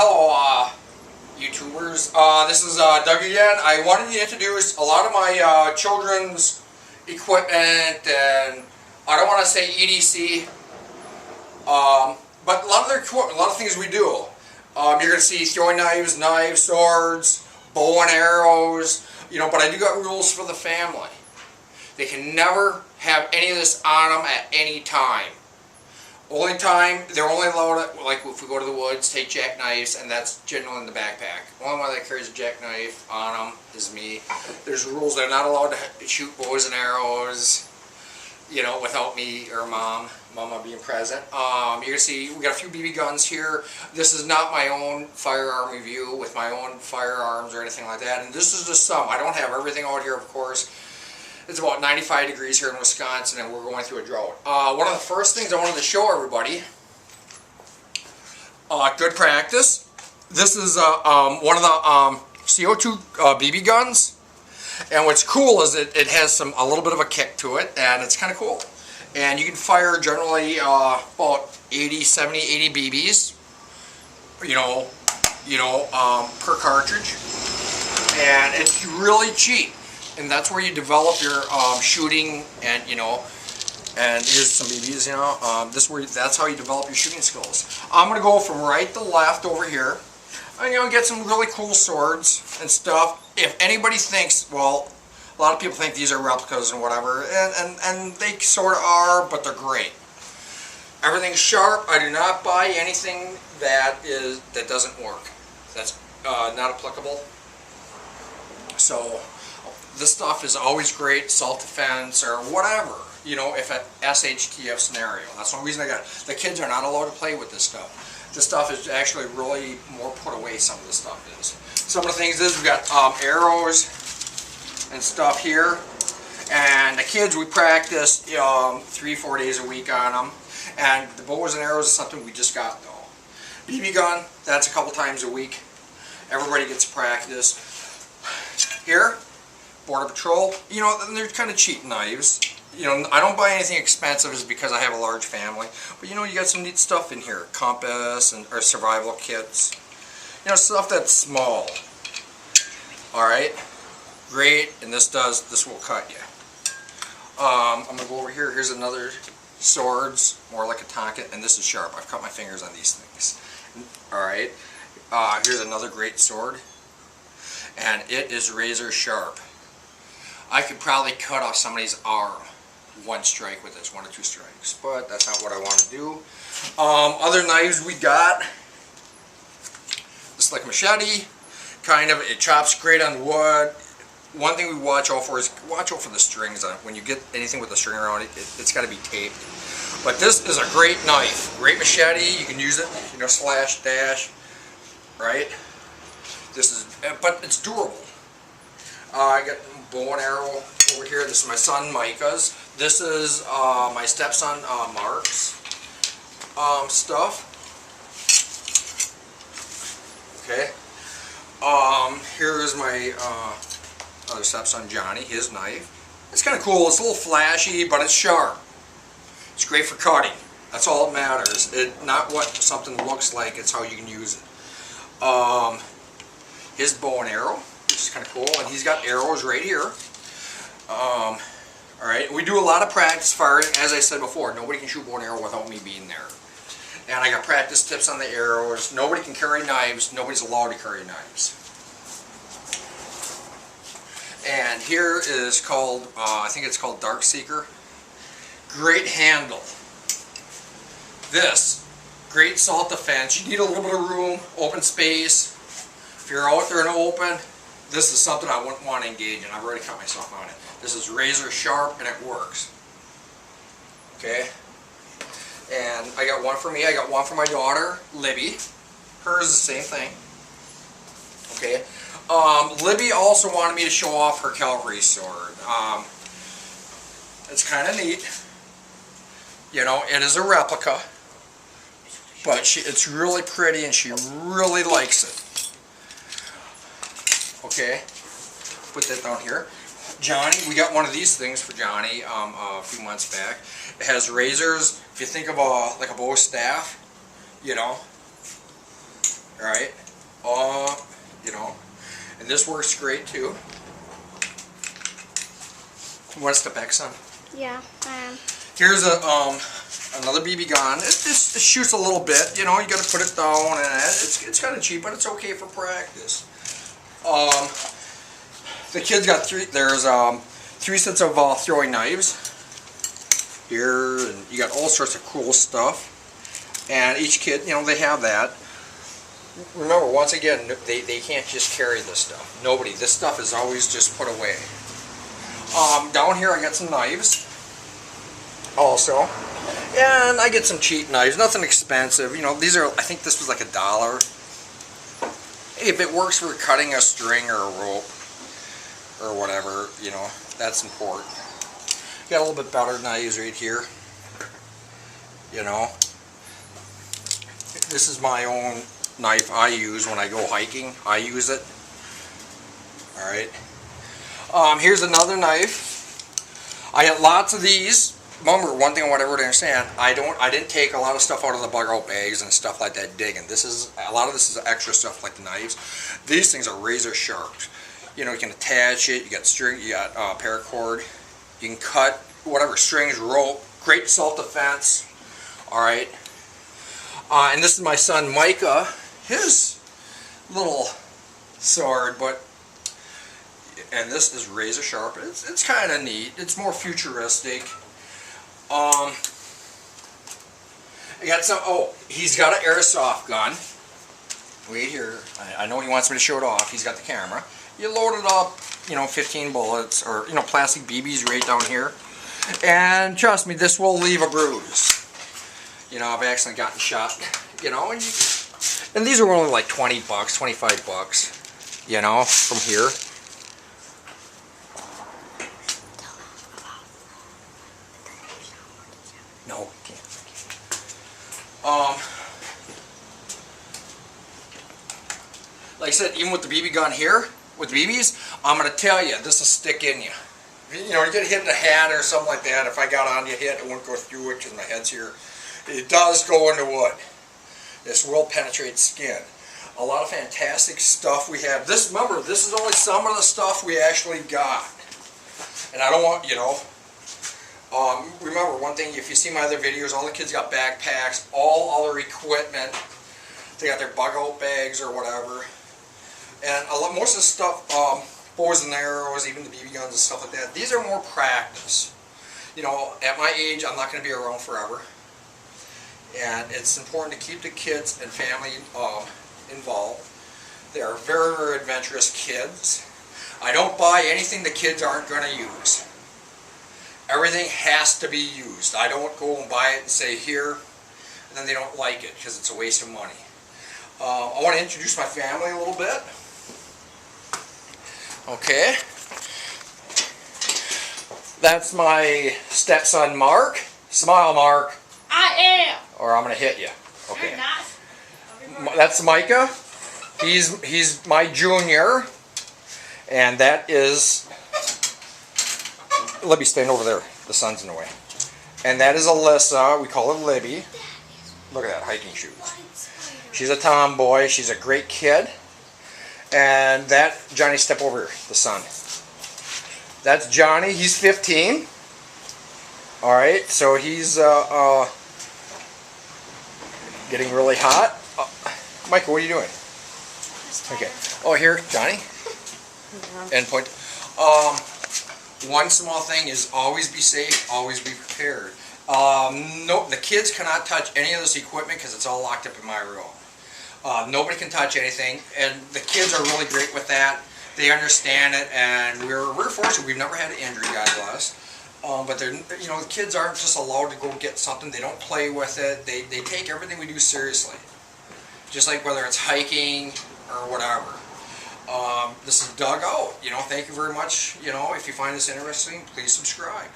Hello, YouTubers. This is Doug again. I wanted to introduce a lot of my children's equipment, and I don't want to say EDC, but a lot of their equipment, a lot of things we do. You're going to see throwing knives, swords, bow and arrows, but I do got rules for the family. They can never have any of this on them at any time. Only time, they're only allowed to, like if we go to the woods, take jackknives, and that's generally in the backpack. Only one that carries a jackknife on them is me. There's rules, they're not allowed to shoot bows and arrows, without me or Mama being present. You're going to see, we got a few BB guns here. This is not my own firearm review with my own firearms or anything like that, and this is just some. I don't have everything out here, of course. It's about 95 degrees here in Wisconsin, and we're going through a drought. One of the first things I wanted to show everybody, good practice. This is one of the CO2 BB guns, and what's cool is it has a little bit of a kick to it, and it's kind of cool. And you can fire generally about 70, 80 BBs, per cartridge, and it's really cheap. And that's where you develop your shooting, and and here's some BBs. That's how you develop your shooting skills. I'm gonna go from right to left over here, and get some really cool swords and stuff. If anybody thinks, well, a lot of people think these are replicas and whatever, and they sort of are, but they're great. Everything's sharp. I do not buy anything that doesn't work. That's not applicable. So this stuff is always great, self-defense or whatever, if an SHTF scenario. That's the only reason I got it. The kids are not allowed to play with this stuff. This stuff is actually really more put away, some of the stuff is. Some of the things is, we've got arrows and stuff here. And the kids, we practice 3-4 days a week on them. And the bows and arrows is something we just got though. BB gun, that's a couple times a week. Everybody gets practice. Here, Border Patrol, they're kind of cheap knives. I don't buy anything expensive is because I have a large family. But you got some neat stuff in here. Compass or survival kits. Stuff that's small. Alright. Great. And this will cut you. I'm going to go over here. Here's another swords. More like a tonkin. And this is sharp. I've cut my fingers on these things. Alright. Here's another great sword. And it is razor sharp. I could probably cut off somebody's arm one strike with this, 1 or 2 strikes, but that's not what I want to do. Other knives we got, this like machete, it chops great on wood. One thing we watch out for is watch out for the strings on it. When you get anything with a string around it, it's got to be taped. But this is a great knife, great machete. You can use it, slash, dash, right? But it's durable. I got bow and arrow over here. This is my son Micah's. This is my stepson Mark's stuff. Okay. Here's my other stepson Johnny, his knife. It's kind of cool. It's a little flashy, but it's sharp. It's great for cutting. That's all that matters. Not what something looks like, it's how you can use it. His bow and arrow, which is kind of cool, and he's got arrows right here. Alright, we do a lot of practice firing. As I said before, nobody can shoot bow and arrow without me being there. And I got practice tips on the arrows. Nobody can carry knives. Nobody's allowed to carry knives. And here is called, I think it's called Dark Seeker. Great handle. This, great self-defense. You need a little bit of room, open space. If you're out there in the open, this is something I wouldn't want to engage in. I've already cut myself on it. This is razor sharp and it works. Okay? And I got one for me. I got one for my daughter, Libby. Hers is the same thing. Okay? Libby also wanted me to show off her cavalry sword. It's kind of neat. It is a replica. But it's really pretty and she really likes it. Okay, put that down here. Johnny, we got one of these things for Johnny a few months back. It has razors. If you think of like a bow staff, right? You know, and this works great too. You want to step back, son? Yeah, I am. Here's a another BB gun. It shoots a little bit. You know, you got to put it down, and it's kind of cheap, but it's okay for practice. The kids got there's 3 sets of throwing knives here, and you got all sorts of cool stuff. And each kid, you know, they have that. Remember, once again, they can't just carry this stuff. Nobody. This stuff is always just put away. Down here I got some knives also. And I get some cheap knives, nothing expensive. You know, these are, I think this was like $1. If it works for cutting a string or a rope or whatever, you know, that's important. Got a little bit better knives right here. You know, this is my own knife I use when I go hiking. I use it. Alright. Here's another knife. I got lots of these. Remember, one thing I want everyone to understand, I didn't take a lot of stuff out of the bug out bags and stuff like that digging. A lot of this is extra stuff like the knives. These things are razor sharp. You know, you can attach it, you got string, you got paracord, you can cut whatever, strings, rope, great self-defense. Alright. And this is my son Micah, his little sword, and this is razor sharp. It's kind of neat. It's more futuristic. I got some. Oh, he's got an airsoft gun. Wait here. I know he wants me to show it off. He's got the camera. You load it up, you know, 15 bullets or, you know, plastic BBs right down here. And trust me, this will leave a bruise. You know, I've accidentally gotten shot. You know, and these are only like 20 bucks, 25 bucks. You know, from here. No, can't. Like I said, even with the BB gun here, with BBs, I'm going to tell you, this will stick in you. You know, you get hit in the head or something like that. If I got on you hit, it won't go through it because my head's here. It does go into wood. This will penetrate skin. A lot of fantastic stuff we have. This, remember, this is only some of the stuff we actually got. And I don't want, you know, remember one thing, if you see my other videos, all the kids got backpacks, all other equipment. They got their bug out bags or whatever. And most of the stuff, bows and arrows, even the BB guns and stuff like that, these are more practice. You know, at my age, I'm not going to be around forever. And it's important to keep the kids and family involved. They are very, very adventurous kids. I don't buy anything the kids aren't going to use. Everything has to be used. I don't go and buy it and say here, and then they don't like it because it's a waste of money. I want to introduce my family a little bit. Okay. That's my stepson Mark. Smile, Mark. I am. Or I'm going to hit you. Okay. You're not. That's Micah. He's my junior. And that is... Libby, stand over there. The sun's in the way. And that is Alyssa. We call her Libby. Look at that, hiking shoes. She's a tomboy. She's a great kid. And that, Johnny, step over here, the son. That's Johnny. He's 15. Alright, so he's getting really hot. Michael, what are you doing? Okay. Oh, here, Johnny. Endpoint. One small thing is always be safe, always be prepared. No, the kids cannot touch any of this equipment because it's all locked up in my room. Nobody can touch anything, and the kids are really great with that. They understand it, and we're fortunate. We've never had an injury, God bless. But they're, you know, the kids aren't just allowed to go get something. They don't play with it. They take everything we do seriously. Just like whether it's hiking or whatever. This is Dug Out. You know, thank you very much. You know, if you find this interesting, please subscribe.